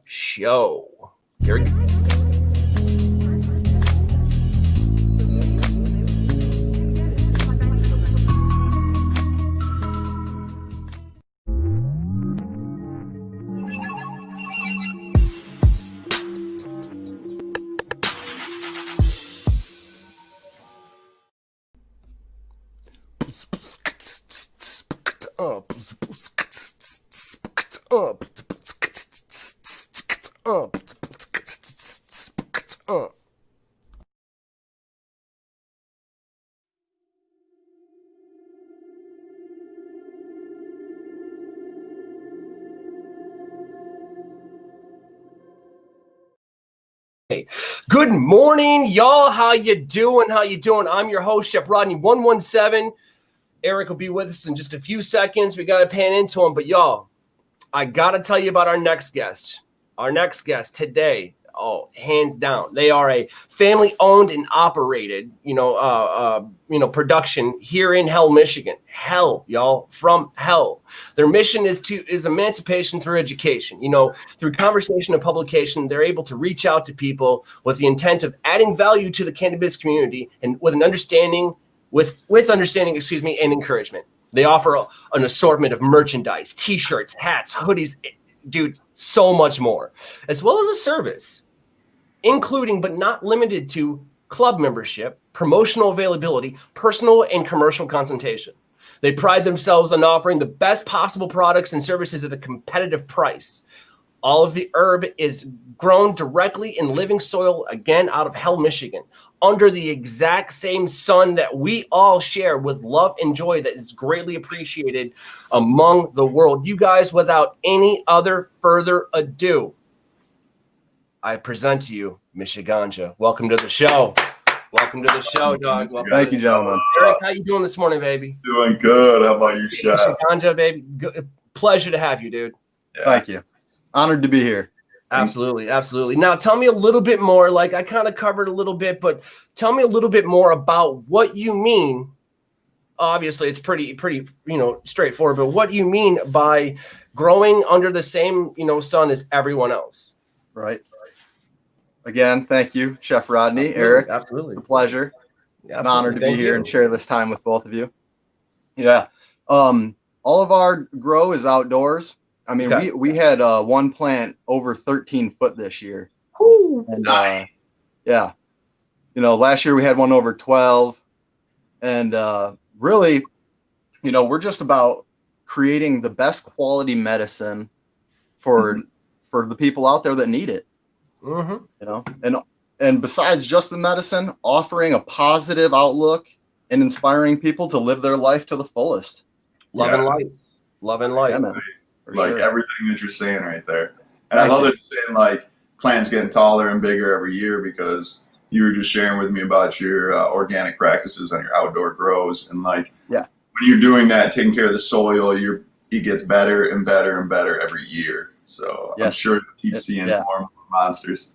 Show. Here we go. Good morning, y'all. How you doing? I'm your host, Chef Rodney 117. Eric will be with us in just a few seconds. We got to pan into him. But y'all, I got to tell you about our next guest. Our next guest today, hands down. They are a family-owned and operated, production here in Hell, Michigan. Hell, y'all, from hell. Their mission is emancipation through education. Through conversation and publication, they're able to reach out to people with the intent of adding value to the cannabis community and with understanding and encouragement. They offer an assortment of merchandise, t-shirts, hats, hoodies, dude, so much more, as well as a service, including but not limited to club membership, promotional availability, personal and commercial consultation. They pride themselves on offering the best possible products and services at a competitive price. All of the herb is grown directly in living soil, again, out of Hell, Michigan, under the exact same sun that we all share with love and joy that is greatly appreciated among the world. You guys, without any other further ado, I present to you MICHIGANJA. Welcome to the show. Welcome to the show, dog. Thank you, gentlemen. Eric, how you doing this morning, baby? Doing good. How about you, Chef? MICHIGANJA, baby. Pleasure to have you, dude. Yeah. Thank you. Honored to be here. Absolutely. Now, tell me a little bit more. Like I kind of covered a little bit, but tell me a little bit more about what you mean. Obviously, it's pretty, straightforward. But what do you mean by growing under the same, sun as everyone else? Right. Again, thank you, Chef Rodney, Eric. Absolutely. It's a pleasure. An honor to be here and share this time with both of you. Yeah. All of our grow is outdoors. I mean, okay. we had one plant over 13 foot this year. Ooh, and yeah, last year we had one over 12, and really, we're just about creating the best quality medicine for the people out there that need it. Mm-hmm. And besides just the medicine, offering a positive outlook and inspiring people to live their life to the fullest. Love and light. Yeah, man. Everything that you're saying right there. And I love that you're saying like plants getting taller and bigger every year, because you were just sharing with me about your organic practices on your outdoor grows. And like, when you're doing that, taking care of the soil, it gets better and better and better every year. So I'm sure you keep seeing more monsters.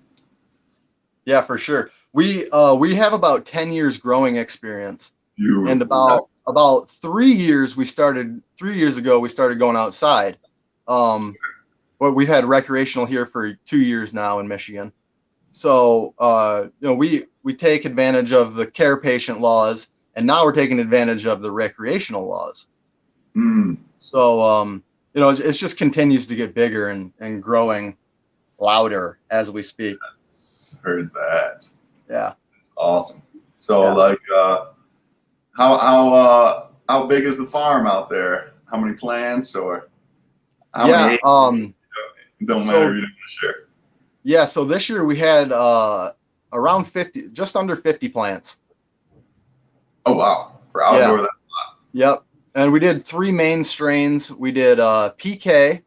Yeah, for sure. We have about 10 years growing experience. And about 3 years ago, we started going outside. But we've had recreational here for 2 years now in Michigan. So, we take advantage of the care patient laws, and now we're taking advantage of the recreational laws. So, it just continues to get bigger and growing louder as we speak. Heard that. Yeah. That's awesome. So how big is the farm out there? How many plants or how many acres? Don't matter if you don't want to share. Yeah, so this year we had around 50, just under 50 plants. Oh wow. For outdoor, that's a lot. Yep. And we did 3 main strains. We did PK,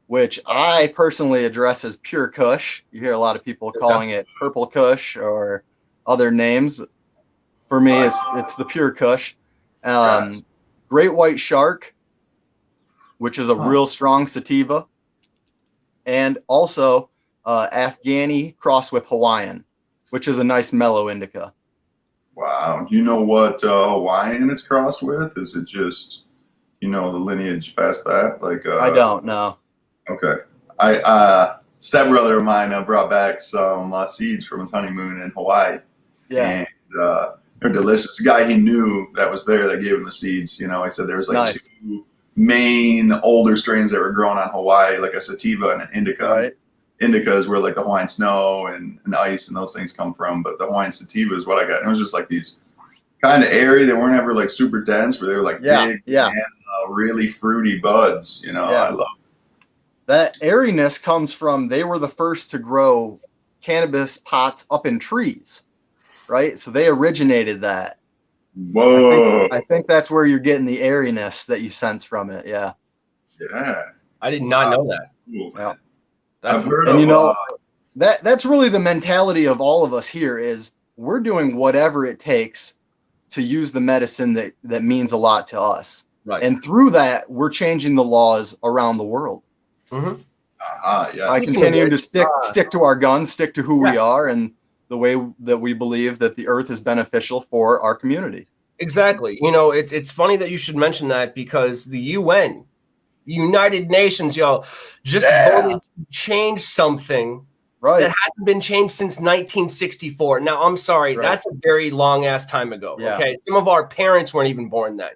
which I personally address as pure Kush. You hear a lot of people calling it purple Kush or other names. For me, it's the pure Kush. Great White Shark, which is a real strong sativa, and also Afghani crossed with Hawaiian, which is a nice mellow indica. Wow. Do you know what Hawaiian it's crossed with? Is it just, the lineage past that? Like I don't know. Okay. I stepbrother of mine brought back some seeds from his honeymoon in Hawaii. Yeah. And they're delicious. The guy he knew that was there that gave him the seeds, you know, he said there was like Nice. 2 main older strains that were grown on Hawaii, like a sativa and an indica. Right. Indica is where like the Hawaiian snow and ice and those things come from, but the Hawaiian sativa is what I got. And it was just like these kind of airy. They weren't ever like super dense, but they were like big and really fruity buds. You know, I love it. That airiness comes from they were the first to grow cannabis pots up in trees, right? So they originated that. Whoa! I think that's where you're getting the airiness that you sense from it. Yeah. Yeah. I did not know that. Cool. Yeah. That's I've heard and of, you know, that's really the mentality of all of us here is we're doing whatever it takes to use the medicine that means a lot to us. right. And through that, we're changing the laws around the world. Mhm. yeah. By continuing to stick to our guns, stick to who we are, and the way that we believe that the earth is beneficial for our community. Exactly. You know, it's funny that you should mention that because the UN, United Nations, y'all, just voted to change something Right. that hasn't been changed since 1964. Now, I'm sorry, that's a very long ass time ago. Yeah. Okay, some of our parents weren't even born then.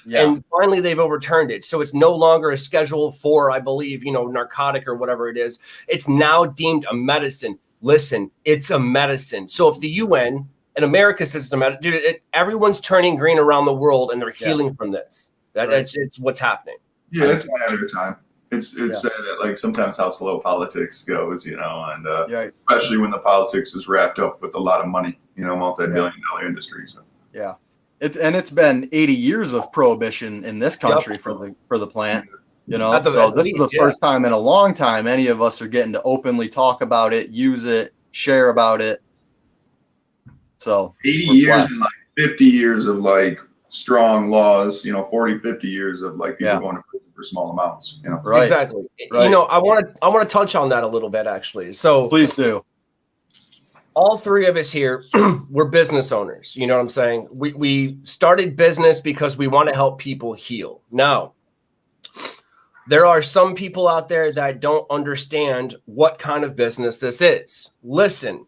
Yeah. And finally, they've overturned it. So it's no longer a Schedule 4, I believe, you know, narcotic or whatever it is. It's now deemed a medicine. Listen, it's a medicine. So if the UN and America says it's a medicine, dude, everyone's turning green around the world and they're healing from this. It's what's happening. Yeah, it's a matter of time. It's sad that like sometimes how slow politics goes, you know, and especially when the politics is wrapped up with a lot of money, you know, multi-billion-dollar industries. So. Yeah. It's been 80 years of prohibition in this country for the plant, you know. So this is the first time in a long time any of us are getting to openly talk about it, use it, share about it. So 80 years and like 50 years of like strong laws, you know, 40, 50 years of like people going to prison for small amounts, you know. Right. Exactly. Right. You know, I want to touch on that a little bit actually. So please do. All three of us here, we're business owners. You know what I'm saying? We started business because we want to help people heal. Now, there are some people out there that don't understand what kind of business this is. Listen,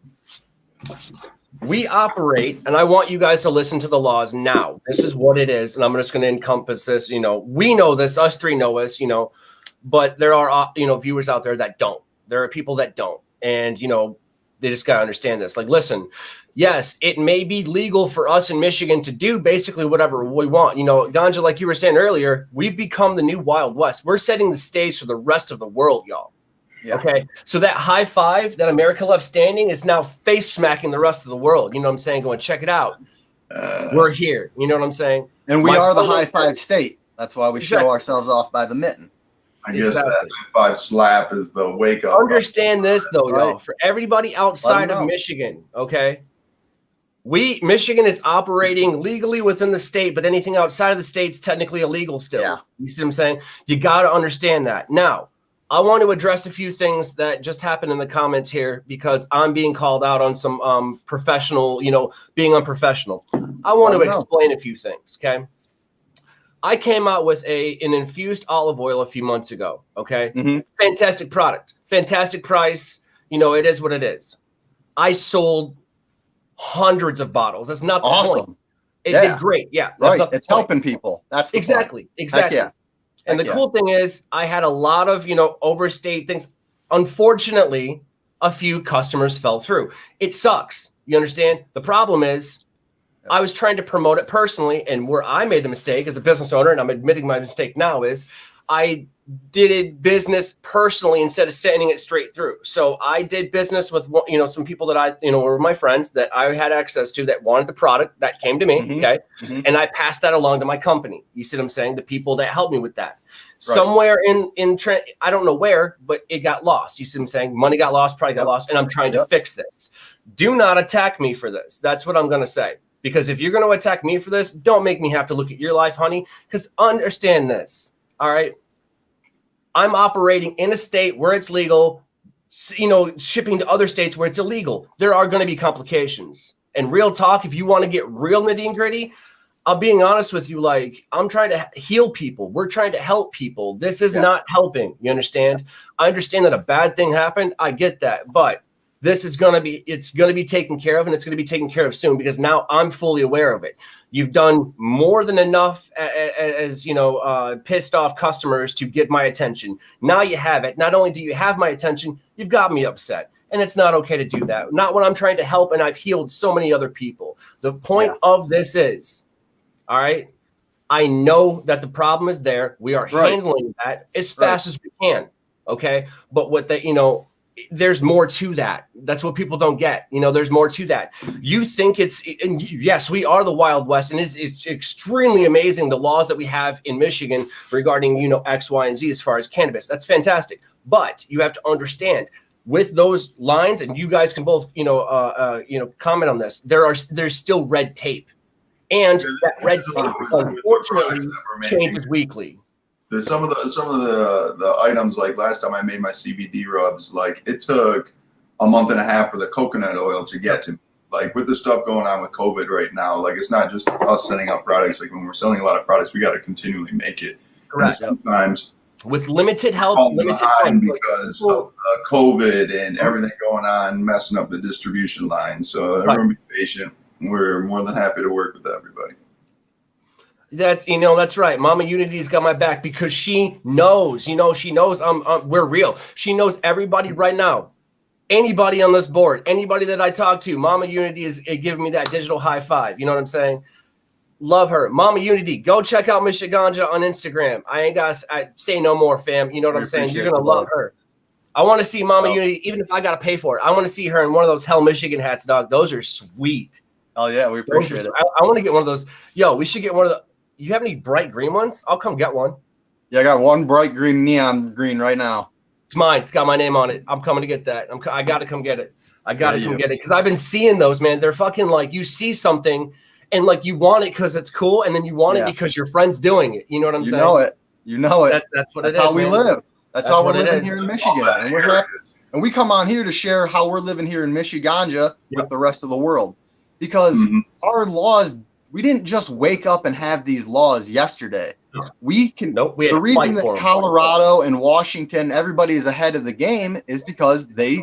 we operate, and I want you guys to listen to the laws now. This is what it is, and I'm just going to encompass this. You know, we know this, us three know us, you know, but there are, you know, viewers out there that don't. There are people that don't. And, you know, they just got to understand this. Like, listen, yes, it may be legal for us in Michigan to do basically whatever we want. You know, Ganja, like you were saying earlier, we've become the new Wild West. We're setting the stage for the rest of the world, y'all. Yeah. Okay. So that high five that America left standing is now face smacking the rest of the world. You know what I'm saying? Going, check it out. We're here. You know what I'm saying? And we are the high five state. That's why we show ourselves off by the mitten. I guess that high five slap is the wake up. Understand this though, y'all. For everybody outside of Michigan, okay? Michigan is operating legally within the state, but anything outside of the state is technically illegal still. Yeah. You see what I'm saying? You got to understand that. Now, I want to address a few things that just happened in the comments here because I'm being called out on some professional, you know, being unprofessional. I want to explain a few things, okay? I came out with an infused olive oil a few months ago, okay? Mm-hmm. Fantastic product, fantastic price. You know, it is what it is. I sold hundreds of bottles. That's not the point. It did great. Yeah. Right. It's helping people. That's the point. Exactly. Yeah. And the cool thing is I had a lot of, you know, overstayed things. Unfortunately, a few customers fell through. It sucks. You understand? The problem is I was trying to promote it personally, and where I made the mistake as a business owner, and I'm admitting my mistake now, is I did business personally instead of sending it straight through. So I did business with, you know, some people that I, you know, were my friends that I had access to that wanted the product that came to me. Mm-hmm. Okay. Mm-hmm. And I passed that along to my company. You see what I'm saying? The people that helped me with that. Right. Somewhere I don't know where, but it got lost. You see what I'm saying? Money got lost, probably got lost. And I'm trying to fix this. Do not attack me for this. That's what I'm going to say. Because if you're going to attack me for this, don't make me have to look at your life, honey. Because understand this. All right. I'm operating in a state where it's legal, you know, shipping to other states where it's illegal. There are going to be complications. And real talk, if you want to get real nitty and gritty, I'm being honest with you. Like, I'm trying to heal people. We're trying to help people. This is not helping. You understand? I understand that a bad thing happened. I get that. But this is going to be, it's going to be taken care of, and it's going to be taken care of soon, because now I'm fully aware of it. You've done more than enough as pissed off customers to get my attention. Now you have it. Not only do you have my attention, you've got me upset. And it's not okay to do that. Not when I'm trying to help, and I've healed so many other people. The point of this is, all right, I know that the problem is there. We are handling that as fast as we can. Okay. But what that, there's more to that. That's what people don't get. There's more to that. You think yes, we are the Wild West, and it's extremely amazing the laws that we have in Michigan regarding, X, Y, and Z as far as cannabis. That's fantastic. But you have to understand, with those lines, and you guys can both, comment on this, there's still red tape. And that red tape, unfortunately, changes weekly. There's some of the items, like last time I made my CBD rubs, like it took a month and a half for the coconut oil to get to me. Like with the stuff going on with COVID right now, like it's not just us sending out products. Like when we're selling a lot of products, we got to continually make it. Correct. And sometimes with limited help, because of COVID and everything going on, messing up the distribution line. So everyone be patient. We're more than happy to work with everybody. That's right. Mama Unity's got my back, because she knows, she knows we're real. She knows everybody right now. Anybody on this board, anybody that I talk to, Mama Unity is giving me that digital high five. You know what I'm saying? Love her. Mama Unity, go check out MICHIGANJA on Instagram. I say no more, fam. You know what I'm saying? You're going to love her. I want to see Mama Unity, even if I got to pay for it. I want to see her in one of those Hell Michigan hats, dog. Those are sweet. Oh, yeah, we appreciate it. I want to get one of those. Yo, we should get one of the. You have any bright green ones? I'll come get one. Yeah, I got one bright green, neon green right now. It's mine. It's got my name on it. I'm coming to get that. I got to come get it. I got to come get it, because I've been seeing those, man. They're fucking like, you see something and like you want it because it's cool, and then you want it because your friend's doing it. You know what I'm saying? You know it. That's what that's it is. How we live. That's how we're living here in Michigan. And we come on here to share how we're living here in Michiganja with the rest of the world. Because our laws, we didn't just wake up and have these laws yesterday. We can. The reason that Colorado and Washington, everybody is ahead of the game, is because they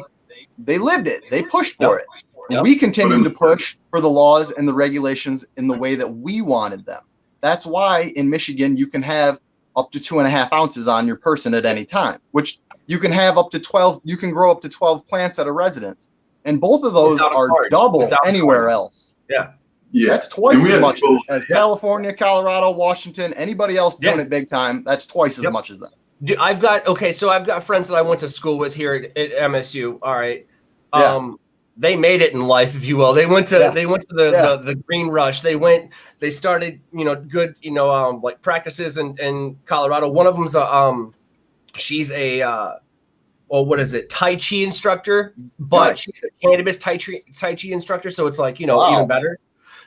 lived it. They pushed for it. And we continue to push for the laws and the regulations in the way that we wanted them. That's why in Michigan you can have up to 2.5 ounces on your person at any time, which you can have up to 12. You can grow up to 12 plants at a residence. And both of those are double anywhere else. Yeah. That's twice as much as California, Colorado, Washington, anybody else doing it big time. That's twice as much as that. Dude, I've got friends that I went to school with here at MSU. All right. They made it in life, if you will. They went to the green rush. They started, good, like practices in Colorado. One of them's she's a what is it? Tai Chi instructor, but she's a cannabis Tai Chi instructor. So it's like, even better.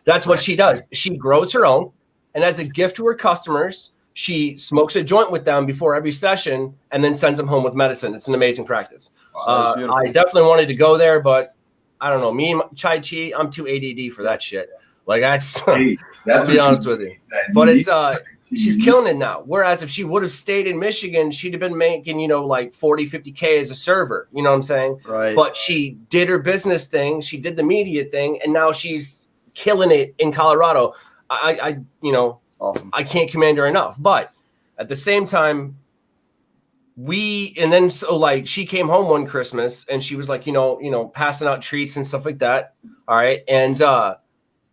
That's what she does. She grows her own, and as a gift to her customers, she smokes a joint with them before every session and then sends them home with medicine. It's an amazing practice. I definitely wanted to go there, but I don't know. Me and Tai Chi, I'm too ADD for that shit. Like that's I'll be honest with you. But it's she's killing it now. Whereas if she would have stayed in Michigan, she'd have been making, like 40, 50K as a server. You know what I'm saying? Right. But she did her business thing. She did the media thing. And now she's killing it in Colorado. It's awesome. I can't commend her enough. But at the same time, she came home one Christmas and she was like, passing out treats and stuff like that. All right. And,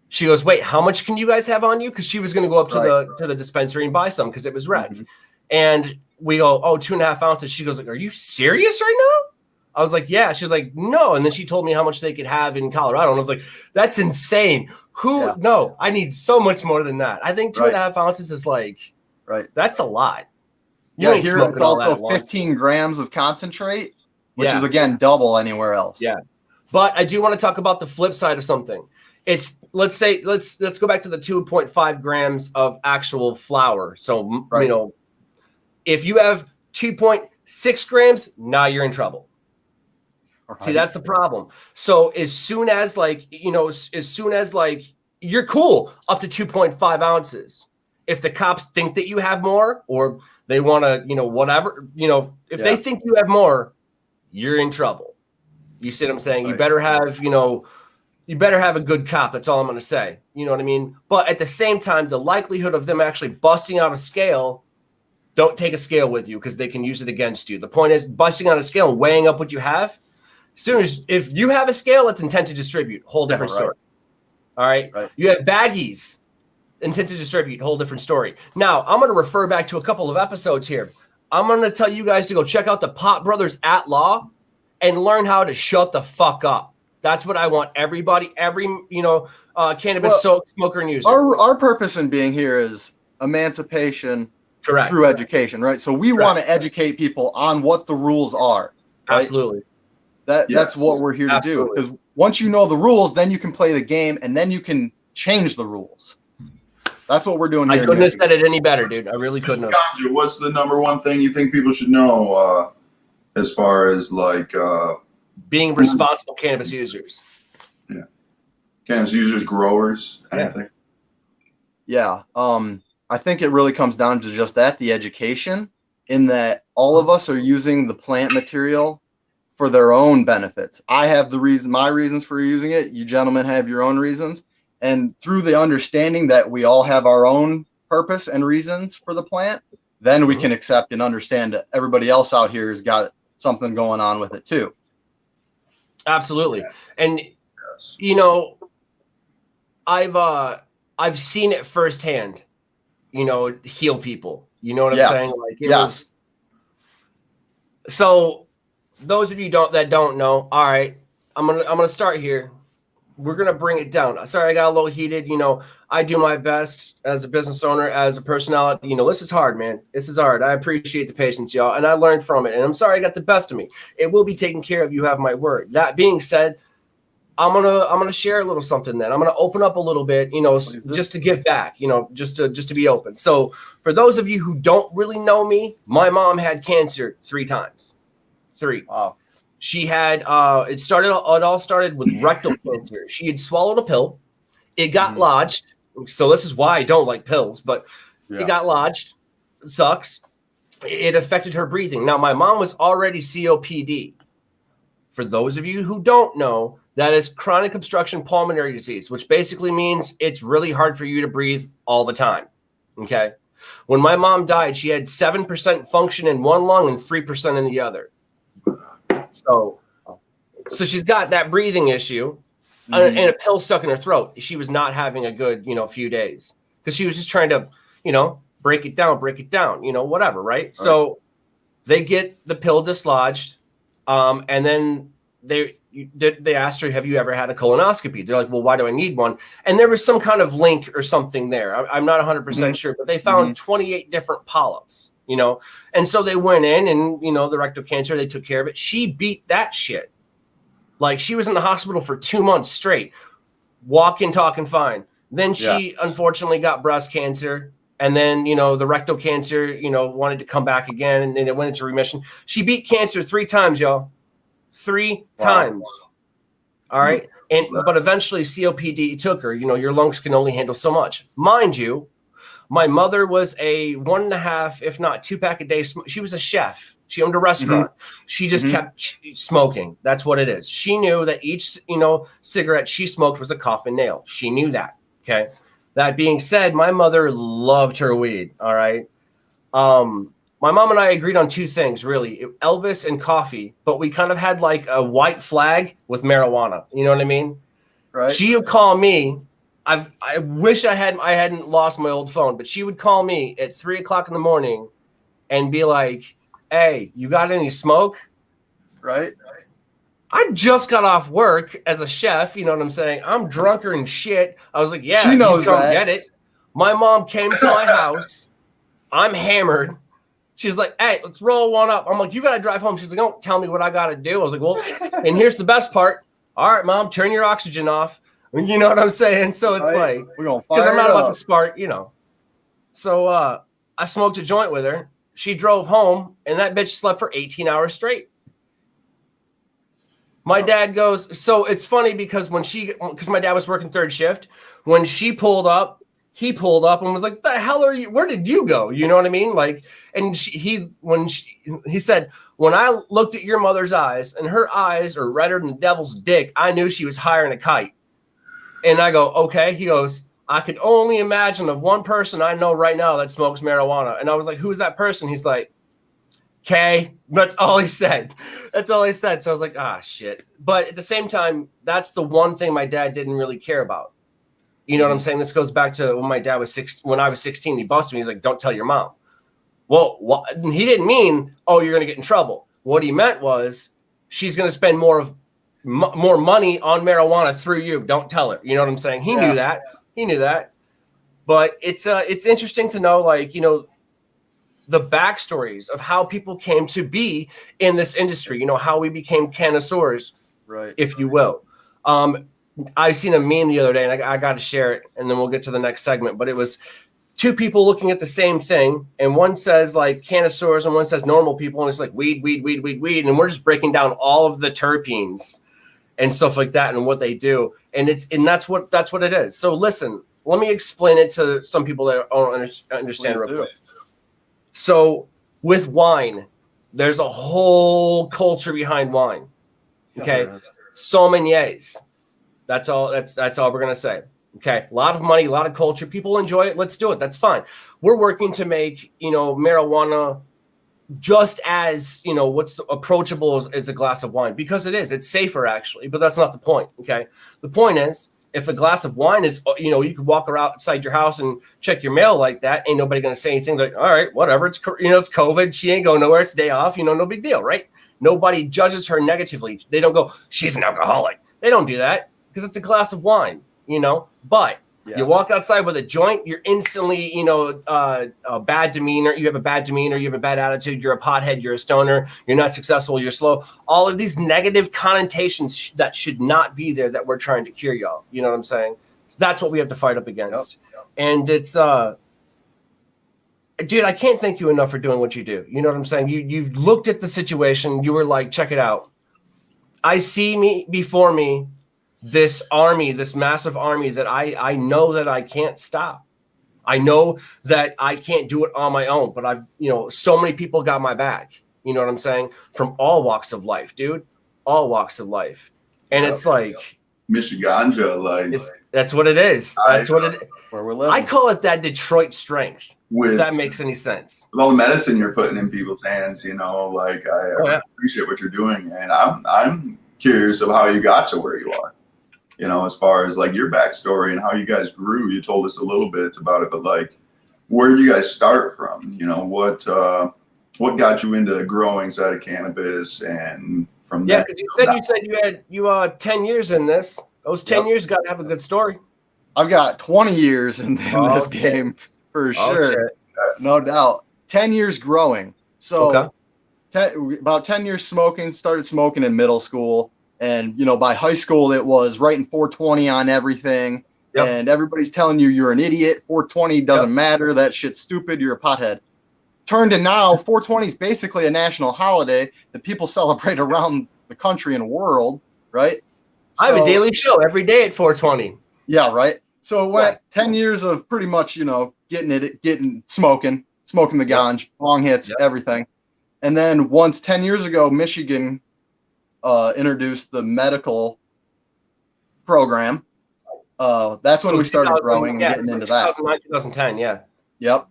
she goes, wait, how much can you guys have on you? Because she was going to go up to the dispensary and buy some because it was red. And we go, 2.5 ounces. She goes, like, are you serious right now? I was like, yeah. She's like, no. And then she told me how much they could have in Colorado. And I was like, that's insane. No, I need so much more than that. I think 2.5 ounces is like, that's a lot. Here it's also 15 grams of concentrate, which is again double anywhere else. Yeah. But I do want to talk about the flip side of something. It's let's go back to the 2.5 grams of actual flour. So, if you have 2.6 grams, now you're in trouble. Right. See, that's the problem. So as soon as you're cool up to 2.5 ounces. If the cops think that you have more, or they want to, whatever, if they think you have more, you're in trouble. You see what I'm saying? Right. You better have a good cop. That's all I'm going to say. You know what I mean? But at the same time, the likelihood of them actually busting out a scale, don't take a scale with you because they can use it against you. The point is busting out a scale and weighing up what you have. As soon as if you have a scale, it's intent to distribute. Whole different story. All right? You have baggies, intent to distribute. Whole different story. Now, I'm going to refer back to a couple of episodes here. I'm going to tell you guys to go check out the Pot Brothers at Law and learn how to shut the fuck up. That's what I want everybody, cannabis smoker and user. Our purpose in being here is emancipation through education, right? So we want to educate people on what the rules are. Right? Absolutely. That's what we're here to do. Because once you know the rules, then you can play the game, and then you can change the rules. That's what we're doing here. I couldn't have said it any better, dude. I really couldn't have. Ganja, what's the number one thing you think people should know as far as being responsible cannabis users? Yeah. Cannabis users, growers, anything? Yeah. I think it really comes down to just that, the education, in that all of us are using the plant material for their own benefits. I have my reasons for using it. You gentlemen have your own reasons. And through the understanding that we all have our own purpose and reasons for the plant, then we can accept and understand that everybody else out here has got something going on with it too. Absolutely. And I've seen it firsthand, heal people. You know what I'm saying? Was so those of you that don't know, all right, I'm gonna start here. We're gonna bring it down. Sorry, I got a little heated. I do my best as a business owner, as a personality. This is hard, man. This is hard. I appreciate the patience, y'all, and I learned from it. And I'm sorry I got the best of me. It will be taken care of. You have my word. That being said, I'm gonna share a little something. Then I'm gonna open up a little bit, just to give back, just to be open. So for those of you who don't really know me, my mom had cancer 3 times. 3. Wow. She had it all started with rectal cancer. She had swallowed a pill. It got lodged. So this is why I don't like pills, but it got lodged. It sucks. It affected her breathing. Now, my mom was already COPD. For those of you who don't know, that is chronic obstruction pulmonary disease, which basically means it's really hard for you to breathe all the time. Okay. When my mom died, she had 7% function in one lung and 3% in the other. So she's got that breathing issue and a pill stuck in her throat. She was not having a good, few days because she was just trying to, break it down, whatever. Right. So they get the pill dislodged. And then they asked her, have you ever had a colonoscopy? They're like, well, why do I need one? And there was some kind of link or something there. I'm not 100% sure, but they found 28 different polyps. And so they went in and, the rectal cancer, they took care of it. She beat that shit. Like she was in the hospital for 2 months straight, walking, talking fine. Then she unfortunately got breast cancer. And then, the rectal cancer, wanted to come back again and then it went into remission. She beat cancer 3 times, y'all. 3 times. All right. But eventually COPD took her. Your lungs can only handle so much. Mind you, my mother was a 1.5, if not 2-pack a day. She was a chef. She owned a restaurant. She just kept smoking. That's what it is. She knew that each, cigarette she smoked was a coffin nail. She knew that. Okay. That being said, my mother loved her weed. All right. My mom and I agreed on 2 things, really. Elvis and coffee. But we kind of had like a white flag with marijuana. You know what I mean? Right. She would call me. I wish I hadn't lost my old phone, but she would call me at 3:00 in the morning and be like, hey, you got any smoke? Right. I just got off work as a chef. You know what I'm saying? I'm drunker and shit. I was like, yeah, she knows you come that. get it. My mom came to my house. I'm hammered. She's like, hey, let's roll one up. I'm like, you got to drive home. She's like, don't tell me what I got to do. I was like, well, and here's the best part. All right, mom, turn your oxygen off. You know what I'm saying? So it's like, because I'm not about to spark, So I smoked a joint with her. She drove home, and that bitch slept for 18 hours straight. My dad goes, so it's funny because because my dad was working third shift, when she pulled up, he pulled up and was like, "The hell are you? Where did you go?" You know what I mean? Like, and he said, "When I looked at your mother's eyes, and her eyes are redder than the devil's dick, I knew she was higher than a kite." And I go, "Okay." He goes, "I could only imagine of one person I know right now that smokes marijuana." And I was like, "Who's that person?" He's like, "Kay." That's all he said. That's all he said. So I was like, "Ah, shit." But at the same time, that's the one thing my dad didn't really care about. You know what I'm saying? This goes back to when my dad was when I was 16, he busted me. He's like, "Don't tell your mom." Well, he didn't mean, "Oh, you're going to get in trouble." What he meant was, she's going to spend more money on marijuana through you. Don't tell her. You know what I'm saying? He knew that. He knew that. But it's interesting to know, like, you know, the backstories of how people came to be in this industry. You know, how we became connoisseurs, right, if you will. I seen a meme the other day, and I got to share it, and then we'll get to the next segment. But it was two people looking at the same thing, and one says like connoisseurs, and one says normal people, and it's like weed, and we're just breaking down all of the terpenes and stuff like that, and what they do, and that's what it is. So listen, let me explain it to some people that don't understand real quick. So with wine, there's a whole culture behind wine. Okay, sommeliers. That's all. That's all we're gonna say. Okay, a lot of money, a lot of culture. People enjoy it. Let's do it. That's fine. We're working to make, you know, marijuana just as, you know, what's approachable as a glass of wine, because it is. It's safer actually, but that's not the point. Okay, the point is, if a glass of wine is, you know, you could walk around outside your house and check your mail like that. Ain't nobody gonna say anything. Like, all right, whatever. It's, you know, it's COVID. She ain't going nowhere. It's a day off. You know, no big deal, right? Nobody judges her negatively. They don't go, "She's an alcoholic." They don't do that, because it's a glass of wine, you know. But you walk outside with a joint, you're instantly, you know, a bad demeanor. You have a bad demeanor. You have a bad attitude. You're a pothead. You're a stoner. You're not successful. You're slow. All of these negative connotations that should not be there, that we're trying to cure, y'all. You know what I'm saying? So that's what we have to fight up against. And it's, dude, I can't thank you enough for doing what you do. You know what I'm saying? You've looked at the situation. You were like, check it out. I see before me this army, this massive army that I know that I can't stop. I know that I can't do it on my own, but I've, you know, so many people got my back. You know what I'm saying? From all walks of life, dude. All walks of life. And it's like MICHIGANJA, like that's what it is. That's what it is. Where we're living. I call it that Detroit strength. If that makes any sense. With all the medicine you're putting in people's hands, you know, like I appreciate what you're doing, and I'm curious of how you got to where you are. You know, as far as like your backstory and how you guys grew. You told us a little bit about it, but like, where did you guys start from? You know, what got you into the growing side of cannabis, and from there? Yeah, because you said you had 10 years in this. Those 10 years got to have a good story. I've got 20 years in this game for sure, no doubt. 10 years growing. So about 10 years smoking. Started smoking in middle school. And, you know, by high school, it was writing 420 on everything. Yep. And everybody's telling you you're an idiot. 420 doesn't matter. That shit's stupid. You're a pothead. Turned to now, 420 is basically a national holiday that people celebrate around the country and world, right? I have a daily show every day at 420. Yeah, right. So it went 10 years of pretty much, you know, smoking the ganj, long hits, everything. And then once 10 years ago, Michigan introduced the medical program. That's when we started growing and getting into that. 2010, yeah. Yep.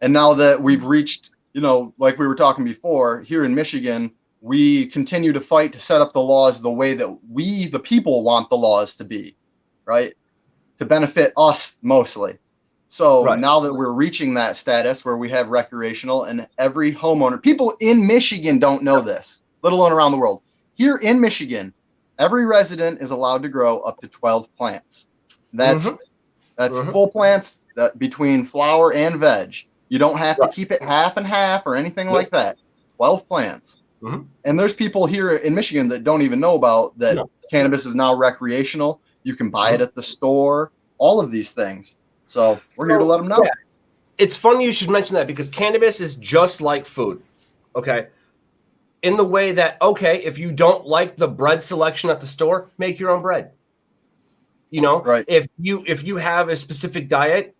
And now that we've reached, you know, like we were talking before, here in Michigan, we continue to fight to set up the laws the way that we, the people, want the laws to be, right? To benefit us mostly. So now that we're reaching that status where we have recreational, and every homeowner, people in Michigan don't know this, let alone around the world. Here in Michigan, every resident is allowed to grow up to 12 plants. That's full plants between flower and veg. You don't have to keep it half and half or anything like that. 12 plants. And there's people here in Michigan that don't even know about that. Cannabis is now recreational. You can buy it at the store, all of these things. So we're here to let them know. Yeah. It's funny you should mention that, because cannabis is just like food. Okay. in the way that, okay, if you don't like the bread selection at the store, make your own bread. Right. If you have a specific diet,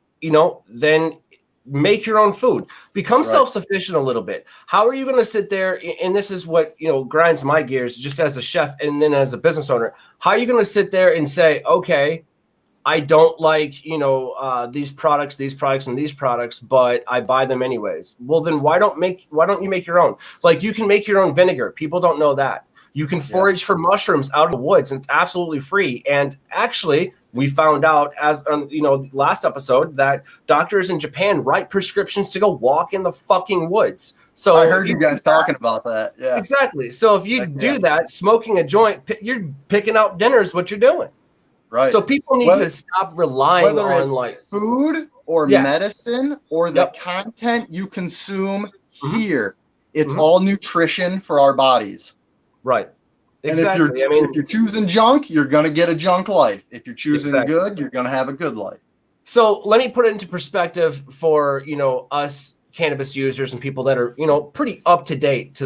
then make your own food. Become self-sufficient a little bit. How are you going to sit there? And this is what, grinds my gears just as a chef and then as a business owner. How are you going to sit there and say, okay, I don't like, these products, and these products, but I buy them anyways. Well, then why don't you make your own? Like, you can make your own vinegar. People don't know that. You can forage for mushrooms out of the woods, and it's absolutely free. And actually, we found out as last episode that doctors in Japan write prescriptions to go walk in the fucking woods. So I heard you guys talking about that. Yeah, exactly. So if you do that, smoking a joint, you're picking out dinners. What you're doing. Right. So people need to stop relying on like food or medicine or the content you consume here. It's all nutrition for our bodies. Right. Exactly. And if you're choosing junk, you're going to get a junk life. If you're choosing good, you're going to have a good life. So let me put it into perspective for, us cannabis users and people that are, pretty up to date to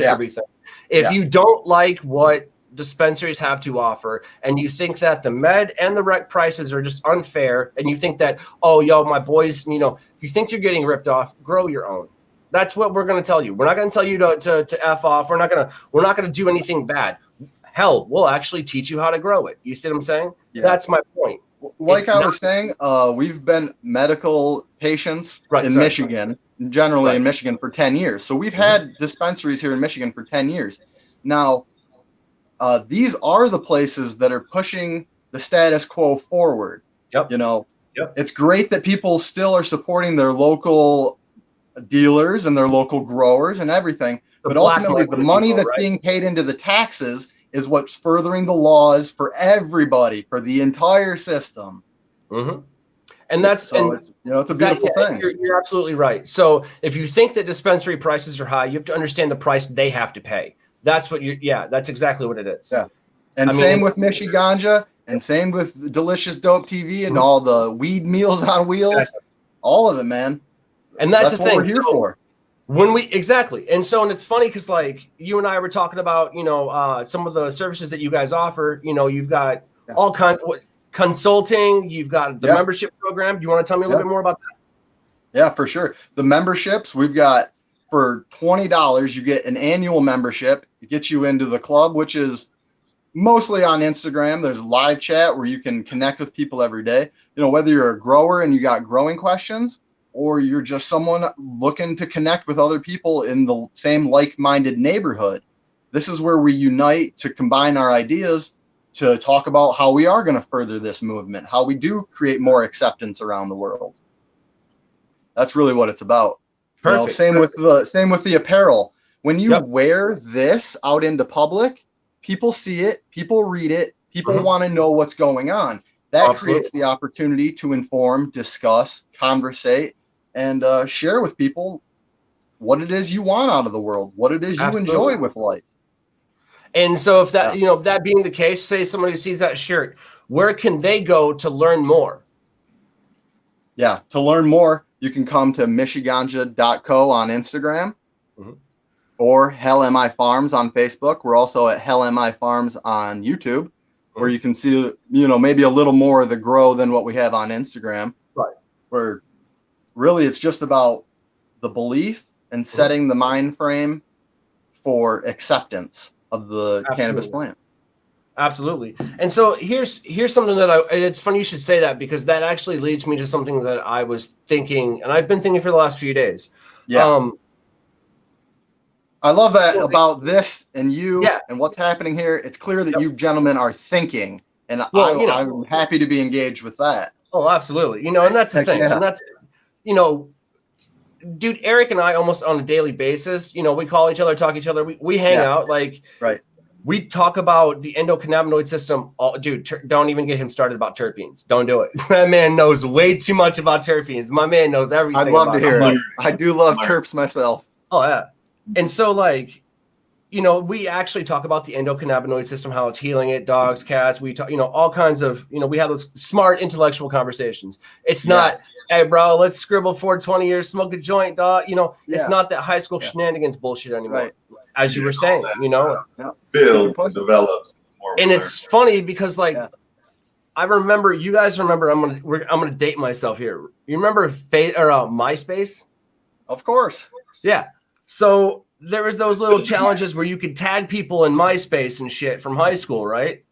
everything. If you don't like what dispensaries have to offer and you think that the med and the rec prices are just unfair and you think that, my boys, if you think you're getting ripped off, grow your own. That's what we're going to tell you. We're not going to tell you to F off. We're not going to do anything bad. Hell, we'll actually teach you how to grow it. You see what I'm saying? Yeah. That's my point. Like I was saying, we've been medical patients in Michigan, generally in Michigan for 10 years. So we've had dispensaries here in Michigan for 10 years. Now, these are the places that are pushing the status quo forward. Yep. It's great that people still are supporting their local dealers and their local growers and everything, but ultimately the money that's being paid into the taxes is what's furthering the laws for everybody, for the entire system. Mm-hmm. And that's it's a beautiful thing. You're absolutely right. So if you think that dispensary prices are high, you have to understand the price they have to pay. That's what that's exactly what it is. Yeah. And same with MICHIGANJA and same with Delicious Dope TV and all the weed meals on wheels, all of it, man. And that's the thing we're here for. When and so, and it's funny because like you and I were talking about, some of the services that you guys offer, you've got all kinds of consulting, you've got the membership program. Do you want to tell me a little bit more about that? Yeah, for sure. The memberships we've got for $20, you get an annual membership. It gets you into the club, which is mostly on Instagram. There's live chat where you can connect with people every day. Whether you're a grower and you got growing questions, or you're just someone looking to connect with other people in the same like-minded neighborhood. This is where we unite to combine our ideas to talk about how we are going to further this movement, how we do create more acceptance around the world. That's really what it's about. Perfect. Same with the apparel. When you wear this out into public, people see it, people read it, people want to know what's going on. That creates the opportunity to inform, discuss, conversate, and share with people what it is you want out of the world, what it is you enjoy with life. And so if that, that being the case, say somebody sees that shirt, where can they go to learn more? Yeah, to learn more, you can come to michiganja.co on Instagram or Hell MI Farms on Facebook. We're also at Hell MI Farms on YouTube, where you can see, maybe a little more of the grow than what we have on Instagram. Right. Where really it's just about the belief and setting the mind frame for acceptance of the cannabis plant. Absolutely. And so here's something that it's funny you should say that, because that actually leads me to something that I was thinking, and I've been thinking for the last few days. Yeah. I love that about this and you and what's happening here. It's clear that you gentlemen are thinking, and I'm happy to be engaged with that. Oh, absolutely. And that's the thing. Yeah. And that's, dude, Eric and I almost on a daily basis, we call each other, talk to each other. We hang out we talk about the endocannabinoid system. Dude, don't even get him started about terpenes. Don't do it. That man knows way too much about terpenes. My man knows everything. I'd love to hear it. I do love terps myself. Oh, yeah. And so, we actually talk about the endocannabinoid system, how it's healing it, dogs, cats. We talk, all kinds of, we have those smart intellectual conversations. It's not, hey, bro, let's scribble for 20 years, smoke a joint, dog. It's not that high school shenanigans bullshit anymore. Right. as you were saying, you know, builds, develops. And it's funny because like, I remember, you guys remember, I'm gonna date myself here. You remember MySpace? Of course. Yeah. So there was those little challenges where you could tag people in MySpace and shit from high school, right?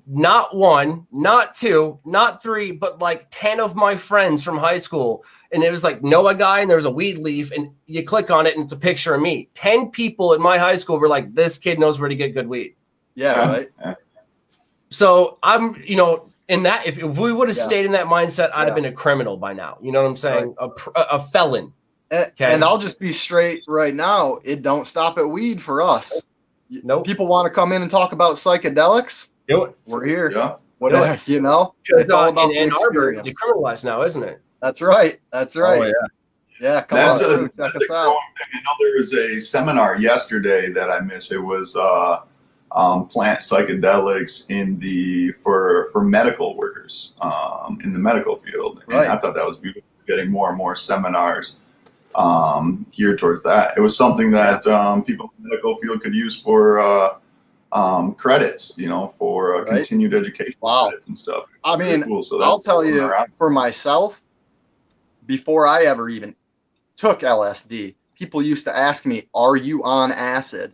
Not one, not two, not three, but like 10 of my friends from high school. And it was like, know a guy and there was a weed leaf and you click on it and it's a picture of me. 10 people in my high school were like, this kid knows where to get good weed. Yeah, right. So I'm, you know, in that, if we would have stayed in that mindset, I'd have been a criminal by now. You know what I'm saying? Right. A felon. And I'll just be straight right now. It don't stop at weed for us. Nope. People want to come in and talk about psychedelics. Do it. We're here. Yeah. Whatever, you know. It's all about the experience. It's decriminalized now, isn't it? That's right. That's right. Oh, yeah. Yeah, come on through. Check us out. I know there was a seminar yesterday that I missed. It was plant psychedelics for medical workers in the medical field. And I thought that was beautiful, getting more and more seminars geared towards that. It was something that people in the medical field could use for credits, you know, for continued education credits and stuff. I mean, cool. So I'll tell you, for myself, before I ever even took LSD, people used to ask me, are you on acid?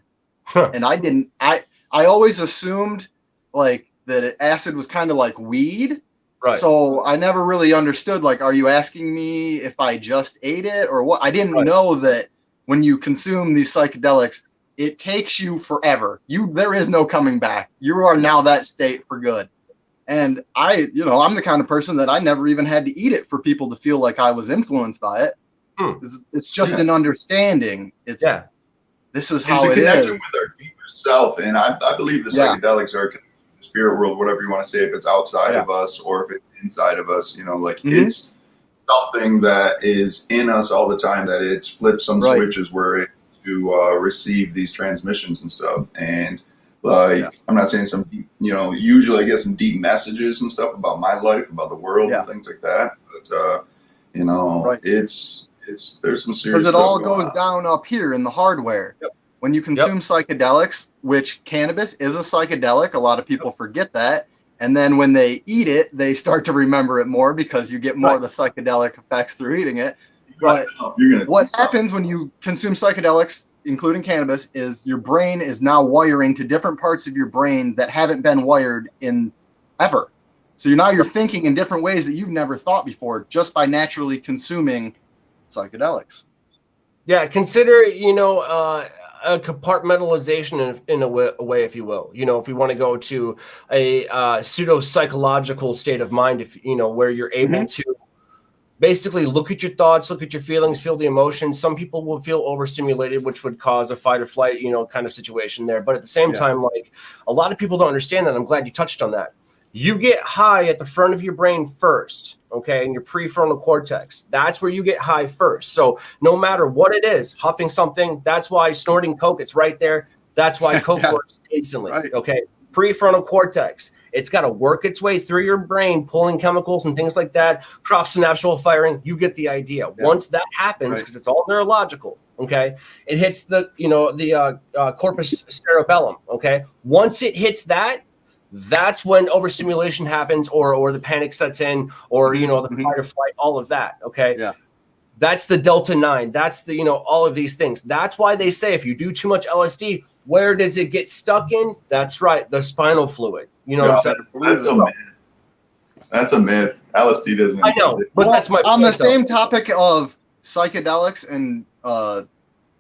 And I didn't. I always assumed like that acid was kind of like weed. Right. So I never really understood, like, are you asking me if I just ate it or what? I didn't know that when you consume these psychedelics, it takes you forever. There is no coming back. You are now that state for good. And I'm the kind of person that I never even had to eat it for people to feel like I was influenced by it. It's just an understanding. This is how it is. It's a connection with our deeper self. And I believe the psychedelics are the spirit world, whatever you want to say, if it's outside of us or if it's inside of us, you know, like it's something that is in us all the time, that it's flipped some switches where it to receive these transmissions and stuff. And like, I'm not saying some, you know, usually I get some deep messages and stuff about my life, about the world and things like that. But, you know, there's some serious, because it all goes down up here in the hardware. When you consume psychedelics, which cannabis is a psychedelic, a lot of people forget that. And then when they eat it, they start to remember it more because you get more of the psychedelic effects through eating it. But what happens when you consume psychedelics, including cannabis, is your brain is now wiring to different parts of your brain that haven't been wired in ever. So you're thinking in different ways that you've never thought before just by naturally consuming psychedelics. Yeah, consider, you know, a compartmentalization in a way, if you will. You know, if we want to go to a pseudo-psychological state of mind, if you know, where you're able to basically look at your thoughts, look at your feelings, feel the emotions. Some people will feel overstimulated, which would cause a fight or flight, you know, kind of situation there. But at the same time, like, a lot of people don't understand that. I'm glad you touched on that. You get high at the front of your brain first, okay, in your prefrontal cortex. That's where you get high first. So no matter what it is, huffing something, that's why snorting coke, it's right there. That's why coke works instantly, okay? Prefrontal cortex. It's got to work its way through your brain, pulling chemicals and things like that, cross-synapsal firing. You get the idea. Once that happens, because it's all neurological, okay, it hits the, you know, the corpus cerebellum, okay? Once it hits that, that's when overstimulation happens, or the panic sets in, or, you know, the fight or flight, all of that, okay? Yeah. That's the Delta 9. That's the, you know, all of these things. That's why they say if you do too much LSD, where does it get stuck in? That's right, the spinal fluid. You know what I'm saying? That's a myth. That's a myth. LSD doesn't. I know, but that's my on the same topic of psychedelics and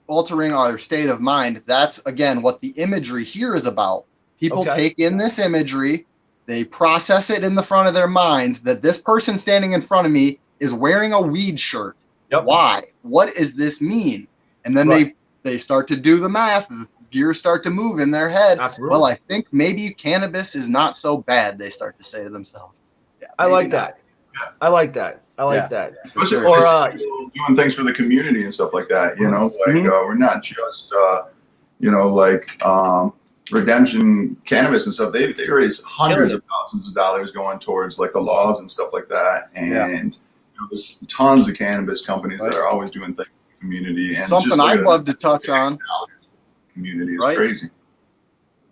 altering our state of mind. That's again what the imagery here is about. People take in this imagery, they process it in the front of their minds that this person standing in front of me is wearing a weed shirt. Why? What does this mean? And then they start to do the math. The gears start to move in their head. Absolutely. Well, I think maybe cannabis is not so bad, they start to say to themselves. Yeah, I like that. I like that. Especially doing things for the community and stuff like that. You know, like we're not just, you know, like Redemption Cannabis and stuff. They raise hundreds of thousands of dollars going towards like the laws and stuff like that. And you know, there's tons of cannabis companies that are always doing things for the community. And something I'd love to touch on. community is Right. crazy.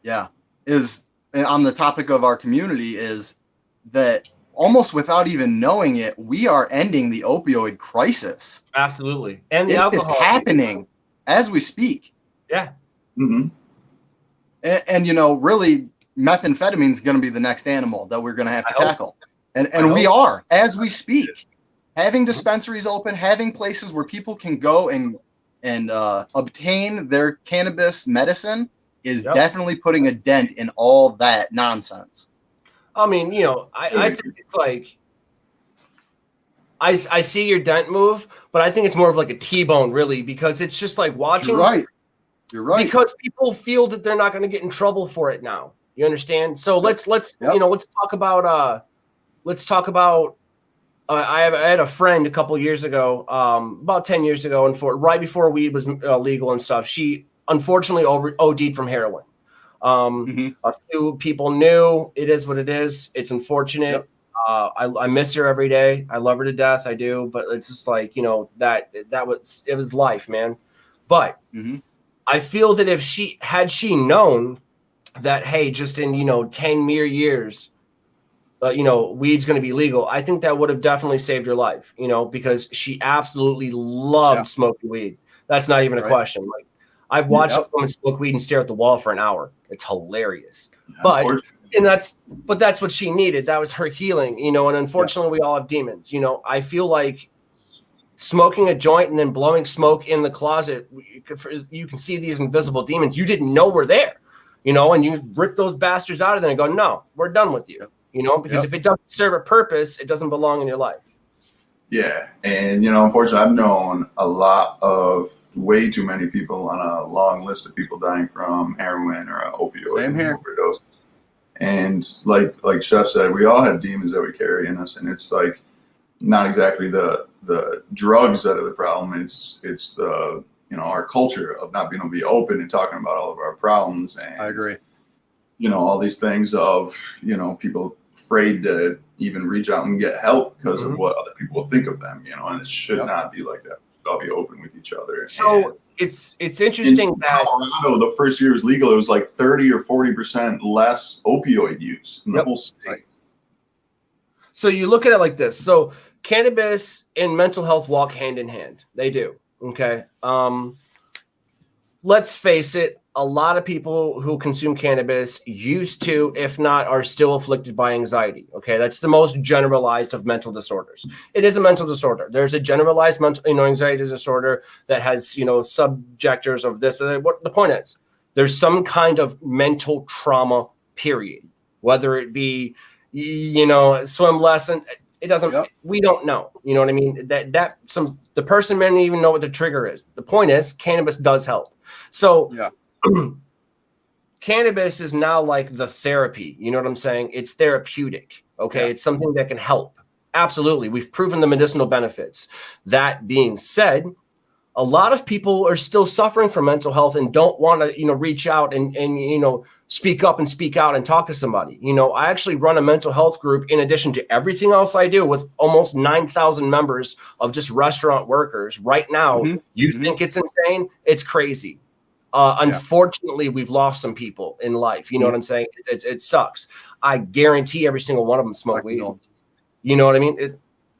Yeah. And on the topic of our community is that almost without even knowing it, we are ending the opioid crisis. Absolutely. And the It is alcohol happening as we speak. Yeah. Mm-hmm. And you know, really, methamphetamine is going to be the next animal that we're going to have to tackle. And we hope. are, as we speak, having dispensaries open, having places where people can go and obtain their cannabis medicine is definitely putting a dent in all that nonsense. I mean, you know, I think it's like I see your dent move, but I think it's more of like a T-bone, really, because it's just like watching. You're right. Because people feel that they're not going to get in trouble for it now. You understand? So let's you know, let's talk about I had a friend a couple years ago, about 10 years ago, and right before weed was legal and stuff. She unfortunately OD'd from heroin. A few people knew. It is what it is. It's unfortunate. I miss her every day. I love her to death. I do, but it's just like, you know, it was life, man. But I feel that if she known that, hey, just in, you know, 10 mere years, you know, weed's going to be legal, I think that would have definitely saved her life, you know, because she absolutely loved smoking weed. That's not even a question. Like, I've watched someone smoke weed and stare at the wall for an hour. It's hilarious. But that's what she needed. That was her healing, you know, and unfortunately we all have demons. You know, I feel like smoking a joint and then blowing smoke in the closet, you can see these invisible demons you didn't know were there, you know, and you rip those bastards out of there and go, no, we're done with you, you know, because if it doesn't serve a purpose, it doesn't belong in your life. Yeah. And, you know, unfortunately, I've known way too many people on a long list of people dying from heroin or opioid overdose. And like Chef said, we all have demons that we carry in us, and it's like not exactly the drugs that are the problem. It's the, you know, our culture of not being able to be open and talking about all of our problems. And I agree. You know, all these things of, you know, people afraid to even reach out and get help because of what other people will think of them, you know, and it should not be like that. I'll be open with each other. So it's interesting that Colorado, the first year it was legal, it was like 30 or 40% less opioid use in the whole state. So you look at it like this. So cannabis and mental health walk hand in hand. They do. Okay. Let's face it. A lot of people who consume cannabis used to, if not, are still afflicted by anxiety. Okay. That's the most generalized of mental disorders. It is a mental disorder. There's a generalized mental, you know, anxiety disorder that has, you know, subjectors of this. What the point is, there's some kind of mental trauma, period, whether it be, you know, swim lessons. It doesn't, we don't know, you know what I mean? The person may not even know what the trigger is. The point is cannabis does help. So cannabis is now like the therapy. You know what I'm saying? It's therapeutic. Okay. It's something that can help. Absolutely. We've proven the medicinal benefits. That being said, a lot of people are still suffering from mental health and don't want to, you know, reach out and, you know, speak up and speak out and talk to somebody. You know, I actually run a mental health group in addition to everything else I do with almost 9,000 members of just restaurant workers right now. You think it's insane? It's crazy. Unfortunately, we've lost some people in life. You know what I'm saying? It sucks. I guarantee every single one of them smoke weed. You know what I mean?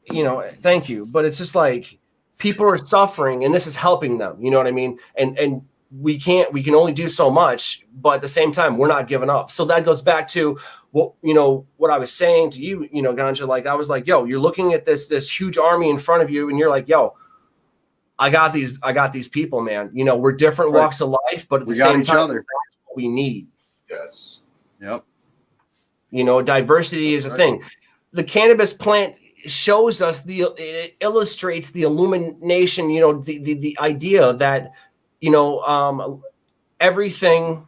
You know, thank you. But it's just like people are suffering and this is helping them. You know what I mean? And we can only do so much, but at the same time, we're not giving up. So that goes back to what, you know, what I was saying to you, you know, Ganja, like I was like, yo, you're looking at this huge army in front of you and you're like, yo, I got these people, man. You know, we're different walks of life, but at the same time, that's what we need. Yes. Yep. You know, diversity is a thing. The cannabis plant shows us it illustrates the illumination, you know, the idea that, you know, everything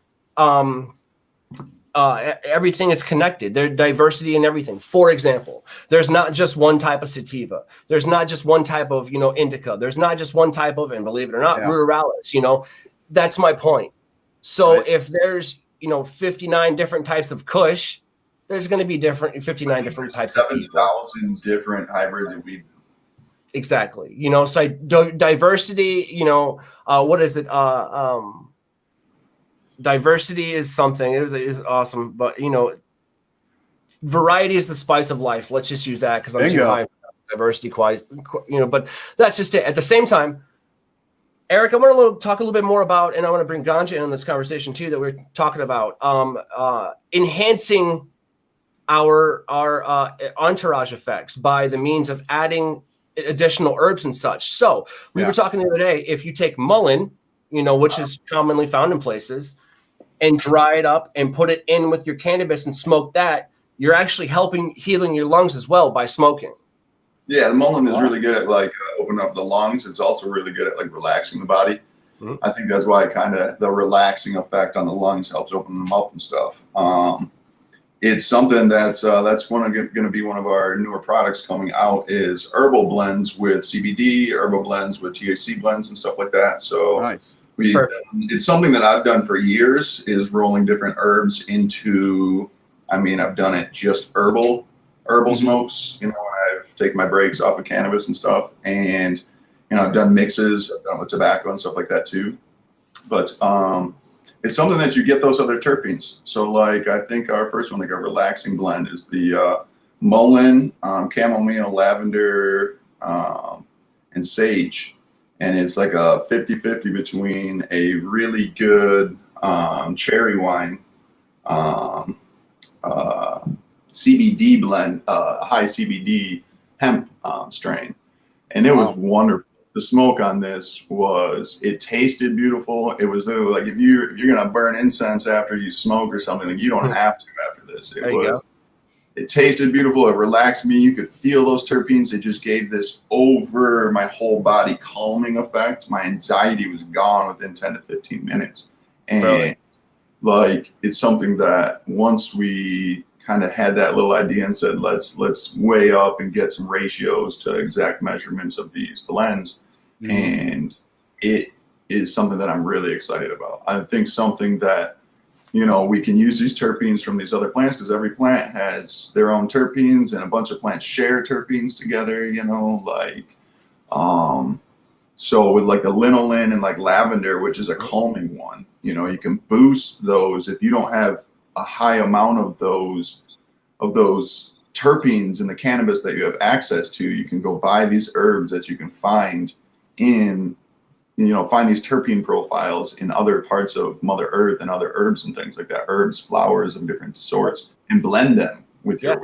is connected. There's diversity in everything. For example, there's not just one type of sativa. There's not just one type of, you know, indica. There's not just one type of, and believe it or not, ruderalis, you know, that's my point. So if there's, you know, 59 different types of Kush, there's going to be 59 different types of people. 7,000 different hybrids of weed. Exactly. You know, so diversity, you know, what is it? diversity is something. It is awesome, but variety is the spice of life. Let's just use that because I'm too high on diversity, but that's just it. At the same time, Eric, I want to talk a little bit more about, and I want to bring Ganja in on this conversation too, that we're talking about enhancing our entourage effects by the means of adding additional herbs and such. So we were talking the other day, if you take mullein, which is commonly found in places, and dry it up and put it in with your cannabis and smoke that, you're actually healing your lungs as well by smoking. Yeah, the mullein is really good at opening up the lungs. It's also really good at relaxing the body. Mm-hmm. I think that's why the relaxing effect on the lungs helps open them up and stuff. It's something that's going to be one of our newer products coming out is herbal blends with CBD, herbal blends with THC blends and stuff like that. So nice. It's something that I've done for years is rolling different herbs into. I've done it just herbal smokes. I've taken my breaks off of cannabis and stuff, and I've done mixes. I've done with tobacco and stuff like that too. But it's something that you get those other terpenes. So I think our first one, our relaxing blend, is the mullein, chamomile, lavender, and sage, and it's like a 50-50 between a really good cherry wine. CBD blend, high CBD hemp strain, and it was wonderful. The smoke on this it tasted beautiful. It was literally if you're gonna burn incense after you smoke or something, you don't have to after this. It tasted beautiful. It relaxed me. You could feel those terpenes. It just gave this over my whole body calming effect. My anxiety was gone within 10 to 15 minutes, and it's something that once we kind of had that little idea and said, let's weigh up and get some ratios to exact measurements of these blends. Mm-hmm. And it is something that I'm really excited about. I think something that, we can use these terpenes from these other plants because every plant has their own terpenes and a bunch of plants share terpenes together, so with the linolin and lavender, which is a calming one, you can boost those if you don't have a high amount of those terpenes in the cannabis that you have access to. You can go buy these herbs that you can find find these terpene profiles in other parts of Mother Earth and other herbs and things like that, herbs, flowers of different sorts, and blend them with your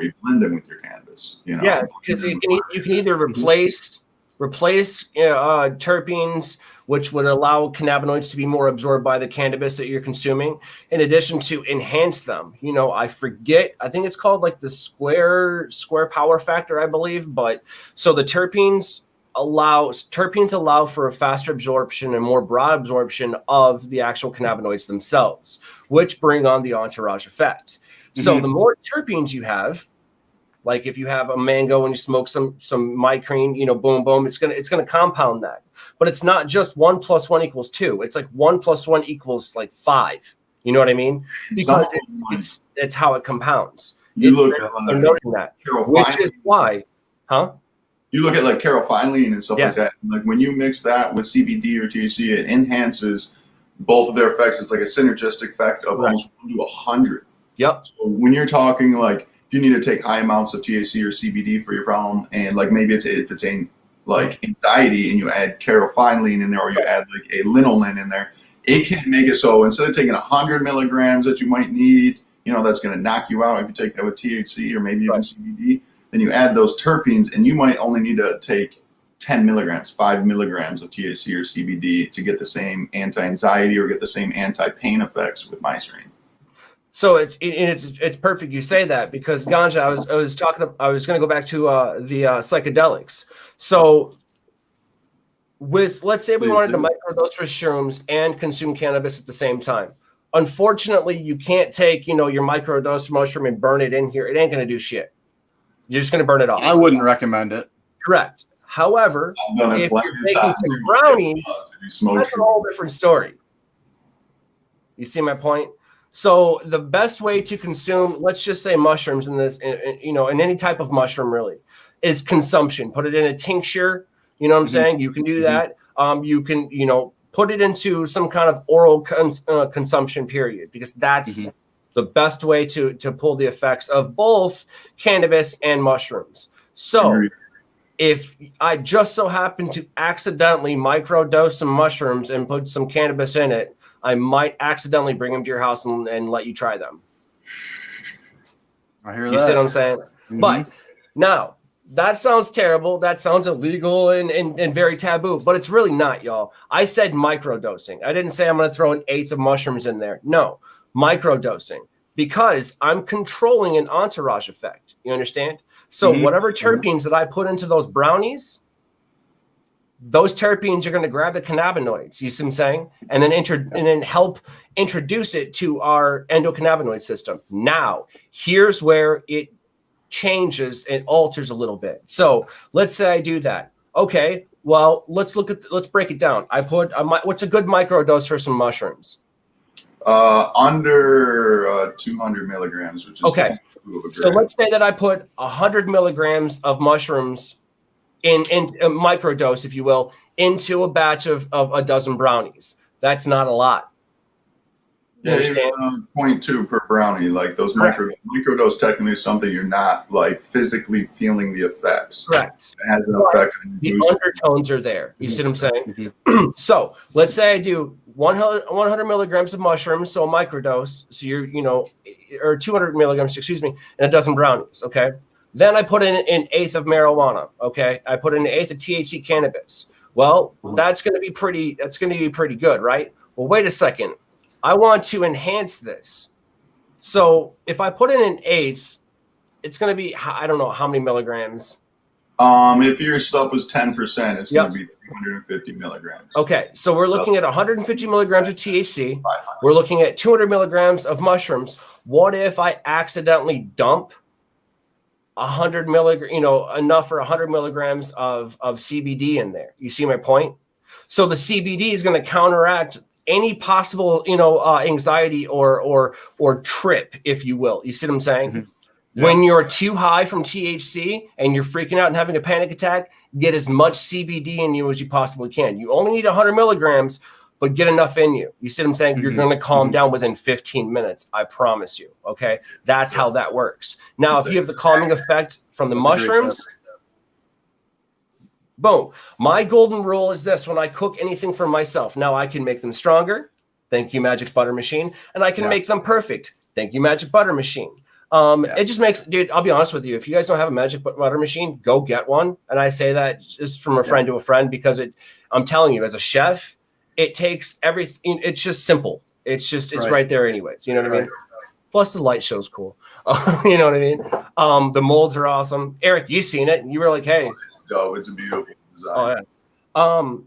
cannabis. Yeah, because you can either replace terpenes, which would allow cannabinoids to be more absorbed by the cannabis that you're consuming, in addition to enhance them. I think it's called the square power factor, I believe. But so the terpenes allow for a faster absorption and more broad absorption of the actual cannabinoids themselves, which bring on the entourage effect. Mm-hmm. So the more terpenes you have, if you have a mango and you smoke some micrine, boom, boom, it's gonna compound that. But it's not just 1 + 1 = 2. It's 1 + 1 = 5. You know what I mean? Because it's how it compounds. You look at noting that, which is why, You look at carophylline and stuff like that. When you mix that with CBD or THC, it enhances both of their effects. It's a synergistic effect of almost 1 to 100. Yep. So when you're talking if you need to take high amounts of THC or CBD for your problem, and maybe if it's anxiety and you add carophylline in there, or you add a linolin in there, it can make it so instead of taking 100 milligrams that you might need, that's going to knock you out if you take that with THC or maybe even CBD, then you add those terpenes and you might only need to take 10 milligrams, 5 milligrams of THC or CBD to get the same anti-anxiety or get the same anti-pain effects with my strain. So it's perfect you say that, because ganja, I was going to go back to the psychedelics. So let's say we wanted to microdose for shrooms and consume cannabis at the same time. Unfortunately, you can't take, your microdose mushroom and burn it in here. It ain't going to do shit. You're just going to burn it off. I wouldn't recommend it. Correct. However, if you're taking some brownies, that's a whole different story. You see my point? So the best way to consume, let's just say mushrooms in this, in any type of mushroom really, is consumption. Put it in a tincture. You know what I'm saying? You can do that. You can, put it into some kind of oral consumption period, because that's the best way to pull the effects of both cannabis and mushrooms. So if I just so happen to accidentally microdose some mushrooms and put some cannabis in it, I might accidentally bring them to your house and let you try them. I hear that. You see what I'm saying? But now, that sounds terrible. That sounds illegal and very taboo, but it's really not, y'all. I said microdosing. I didn't say I'm going to throw an eighth of mushrooms in there. No, microdosing, because I'm controlling an entourage effect. You understand? So whatever terpenes that I put into those brownies, those terpenes are going to grab the cannabinoids. You see what I'm saying? And then help introduce it to our endocannabinoid system. Now, here's where it changes and alters a little bit. So let's say I do that. Okay, well, let's break it down. I put what's a good microdose for some mushrooms? Under 200 milligrams, which is okay. So let's say that I put 100 milligrams of mushrooms in a microdose, if you will, into a batch of a dozen brownies. That's not a lot. Yeah, 0.2 per brownie. Like those microdose technically is something you're not like physically feeling the effects. Correct. It has an effect. The undertones are there. You see what I'm saying? So let's say I do 100 milligrams of mushrooms, so a microdose. So or 200 milligrams, excuse me, and a dozen brownies. Okay. Then I put in an eighth of marijuana. Okay. I put in an eighth of THC cannabis. Well, that's going to be pretty good, right? Well, wait a second. I want to enhance this. So if I put in an eighth, it's going to be, I don't know how many milligrams. If your stuff was 10%, it's going to be 350 milligrams. Okay. So we're looking at 150 milligrams of THC. We're looking at 200 milligrams of mushrooms. What if I accidentally dump 100 milligrams, enough for 100 milligrams of CBD in there? You see my point? So the CBD is going to counteract any possible, anxiety or trip, if you will. You see what I'm saying? When you're too high from THC and you're freaking out and having a panic attack, get as much CBD in you as you possibly can. You only need 100 milligrams, but get enough in you. You see what I'm saying? You're going to calm down within 15 minutes. I promise you. Okay. That's how that works. Now, if you have the calming effect from the mushrooms, boom. My golden rule is this: when I cook anything for myself, now I can make them stronger. Thank you, Magic Butter Machine. And I can make them perfect. Thank you, Magic Butter Machine. It just makes, dude, I'll be honest with you. If you guys don't have a Magic Butter Machine, go get one. And I say that just from a friend to a friend, because I'm telling you, as a chef, it takes everything. It's just simple. It's right there anyways. You know what I mean? Plus the light show's cool. You know what I mean? The molds are awesome. Eric, you seen it. And you were like, hey. Dope. It's a beautiful design. Oh, yeah.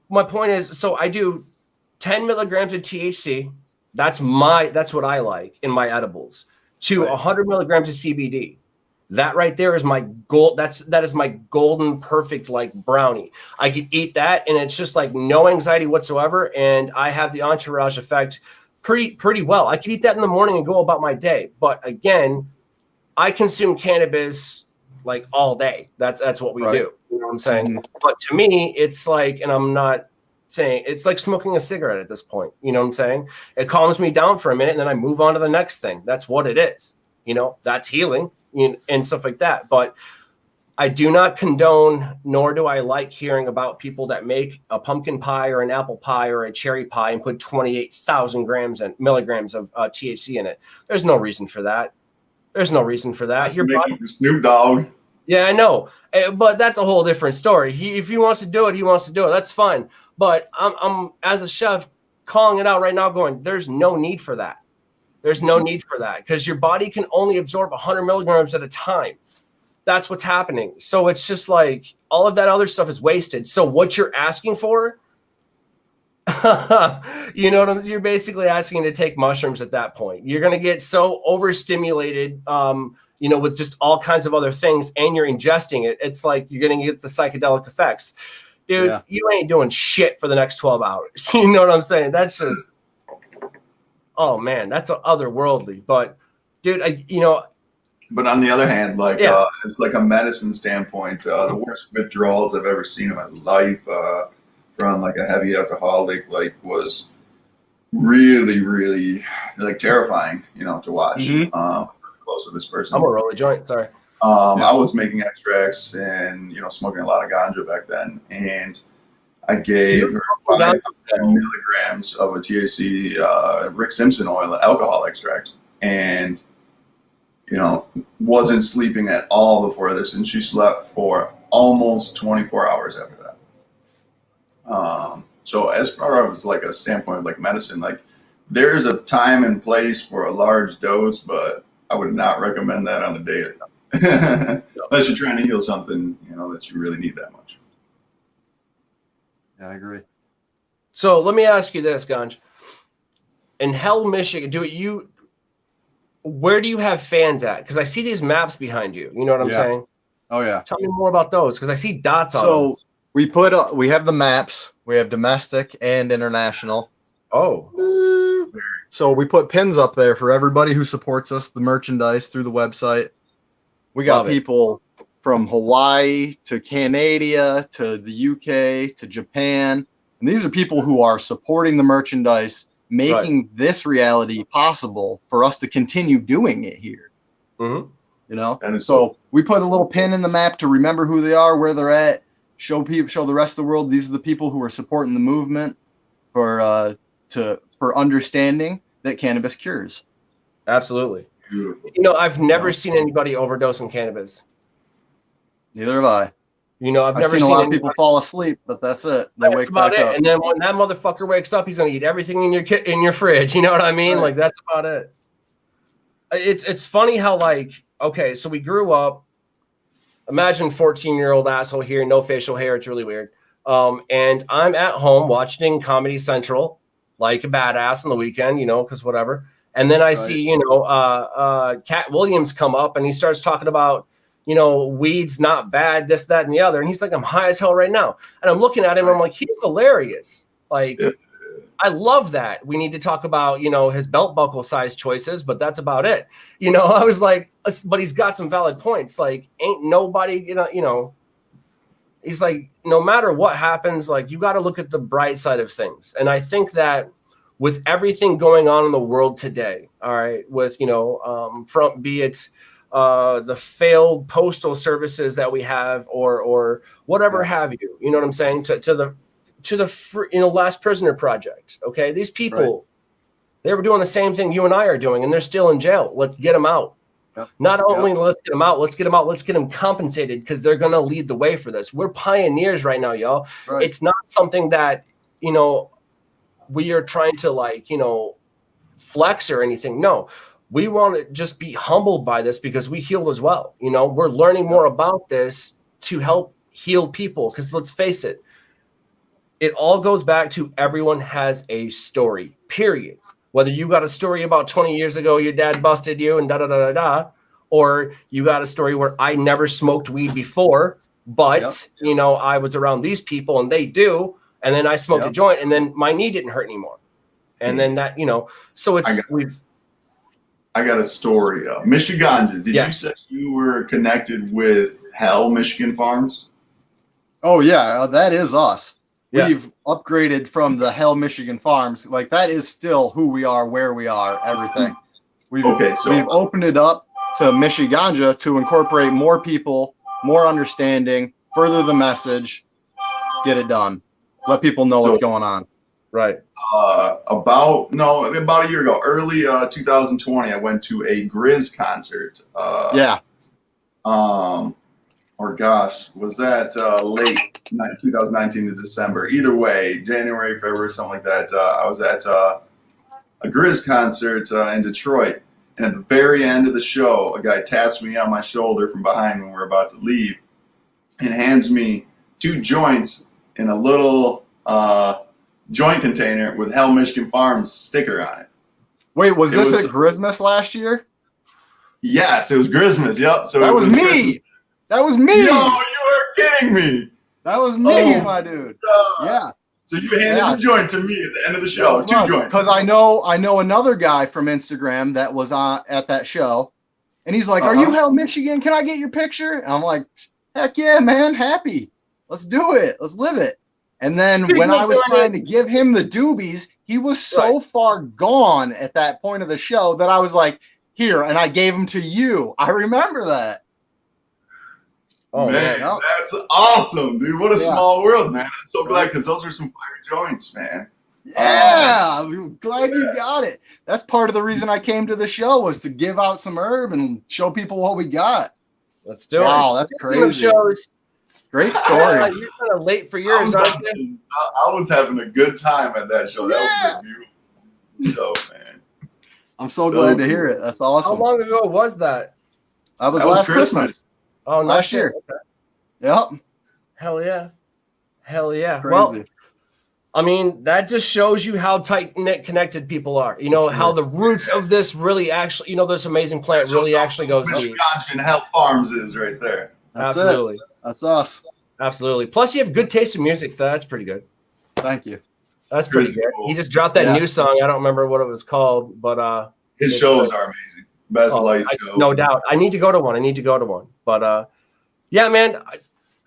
My point is, so I do 10 milligrams of THC. That's what I like in my edibles, to 100 milligrams of CBD. That right there is my gold. That is my golden perfect like brownie. I could eat that and it's just like no anxiety whatsoever. And I have the entourage effect pretty well. I could eat that in the morning and go about my day. But again, I consume cannabis like all day. That's what we do. You know what I'm saying? But to me, it's like, and I'm not saying, it's like smoking a cigarette at this point. You know what I'm saying? It calms me down for a minute and then I move on to the next thing. That's what it is. That's healing and stuff like that. But I do not condone, nor do I like hearing about people that make a pumpkin pie or an apple pie or a cherry pie and put 28,000 milligrams of THC in it. There's no reason for that. There's no reason for that. Your body, Snoop Dogg. Yeah, I know, but that's a whole different story. If he wants to do it, he wants to do it. That's fine. But I'm as a chef calling it out right now, going, there's no need for that. There's no need for that, because your body can only absorb 100 milligrams at a time. That's what's happening. So it's just like all of that other stuff is wasted. So what you're asking for, you're basically asking to take mushrooms at that point. You're going to get so overstimulated, with just all kinds of other things, and you're ingesting it. It's like you're going to get the psychedelic effects. Dude, you ain't doing shit for the next 12 hours. You know what I'm saying? That's just, oh man, that's otherworldly. But dude, But on the other hand, it's like a medicine standpoint, the worst withdrawals I've ever seen in my life from like a heavy alcoholic like was really, really like terrifying, you know, to watch. Close with this person. I'm gonna roll a joint. Sorry. I was making extracts and, you know, smoking a lot of ganja back then, and I gave her 5 milligrams of a THC Rick Simpson oil alcohol extract, and, you know, wasn't sleeping at all before this, and she slept for almost 24 hours after that. So as far as like a standpoint of like medicine, like there's a time and place for a large dose, but I would not recommend that on the daily. Unless you're trying to heal something, you know, that you really need that much. Yeah, I agree. So let me ask you this, Ganj. In Hell, Michigan, where do you have fans at? Because I see these maps behind you. You know what I'm saying? Oh yeah. Tell me more about those, because I see dots on them. So we have the maps. We have domestic and international. Oh. So we put pins up there for everybody who supports us, the merchandise through the website. We got people from Hawaii to Canada to the UK to Japan. And these are people who are supporting the merchandise, making this reality possible for us to continue doing it here. You know? And so we put a little pin in the map to remember who they are, where they're at, show the rest of the world these are the people who are supporting the movement for understanding that cannabis cures. Absolutely. You know, I've never seen anybody overdose on cannabis. Neither have I. You know, I've never seen a lot of people fall asleep, but that's it. They wake back up. And then when that motherfucker wakes up, he's gonna eat everything in your fridge. You know what I mean? Like that's about it. It's funny how like, okay, so we grew up. Imagine 14-year-old asshole here, no facial hair. It's really weird. And I'm at home watching Comedy Central like a badass on the weekend, you know, because whatever. And then I see, you know, Cat Williams come up and he starts talking about, you know, weed's not bad, this, that, and the other. And he's like, I'm high as hell right now. And I'm looking at him, and I'm like, he's hilarious. Like, I love that. We need to talk about, you know, his belt buckle size choices, but that's about it. You know, I was like, but he's got some valid points. Like, ain't nobody, you know, he's like, no matter what happens, like, you got to look at the bright side of things. And I think that with everything going on in the world today, all right, with, you know, from be it the failed postal services that we have or whatever have you, you know what I'm saying, to the you know, Last Prisoner Project. Okay, these people, they were doing the same thing you and I are doing, and they're still in jail. Let's get them out. Not only let's get them out, let's get them compensated, because they're going to lead the way for this. We're pioneers right now, y'all. It's not something that, you know, we are trying to, like, you know, flex or anything. No, we want to just be humbled by this because we healed as well. You know, we're learning more about this to help heal people, because let's face it, it all goes back to everyone has a story, period. Whether you got a story about 20 years ago, your dad busted you and da-da-da-da-da, or you got a story where I never smoked weed before, but, you know, I was around these people and they do, and then I smoked a joint and then my knee didn't hurt anymore. And then that, you know, so it's, I got a story. MICHIGANJA, did you say you were connected with Hell Michigan Farms? Oh, yeah, that is us. We've upgraded from the Hell Michigan Farms. Like, that is still who we are, where we are, everything. We've opened it up to MICHIGANJA to incorporate more people, more understanding, further the message, get it done. Let people know what's going on. About a year ago, early 2020, I went to a Grizz concert. Or gosh, was that late 2019 to December? Either way, January, February, something like that. I was at a Grizz concert in Detroit, and at the very end of the show, a guy taps me on my shoulder from behind when we're about to leave, and hands me 2 joints in a little joint container with Hell Michigan Farms sticker on it. Wait, was this at Grizzmas last year? Yes, it was Grizzmas. Yep. So that was me. Christmas. That was me. No, you are kidding me. That was me, my dude. Yeah. So you handed a joint to me at the end of the show. 2 joints. Because I know another guy from Instagram that was at that show, and he's like, "Are you Hell Michigan? Can I get your picture?" And I'm like, "Heck yeah, man, happy. Let's do it. Let's live it." And then Speaking when of I was doing trying to give him the doobies, he was so far gone at that point of the show that I was like, here, and I gave him to you. I remember that. Oh, man, man. that's awesome, dude. What a small world, man. I'm so glad Right. because those are some fire joints, man. Yeah, I'm glad you got it. That's part of the reason I came to the show, was to give out some herb and show people what we got. Let's do it. Wow, that's Speaking of crazy. shows, Great story. you're kind of late for yours, aren't you? I was having a good time at that show. That was a beautiful show, man. I'm so glad to hear it. That's How awesome. long ago was that? That was That was last Christmas. Christmas. Oh, no Last shit. year. Okay. Yep. Hell yeah. Hell yeah. Crazy. Well, I mean, that just shows you how tight-knit connected people are. You know, how the roots of this really actually, you know, this amazing plant really actually goes deep. MICHIGANJA and Health Farms is right there. That's Absolutely. it. That's us. Absolutely. Plus, you have good taste in music. So that's pretty good. Thank you. That's pretty good. Cool. He just dropped that Yeah. new song. I don't remember what it was called, but His it's shows good. are amazing. Best light show. no doubt. I need to go to one. But yeah, man,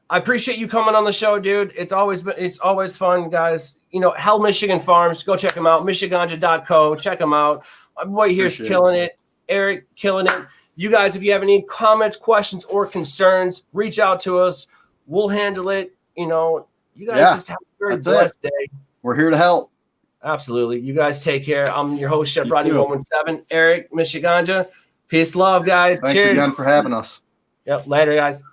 I appreciate you coming on the show, dude. It's always fun, guys. You know, Hell Michigan Farms. Go check them out. MICHIGANJA.co. Check them out. My boy here's killing it. Eric killing it. You guys, if you have any comments, questions, or concerns, reach out to us. We'll handle it. You know, you guys just have a very blessed day. We're here to help. Absolutely. You guys take care. I'm your host, Chef Rodney too. 117. Eric, MICHIGANJA. Peace, love, guys. Thanks Cheers. again for having us. Yep. Later, guys.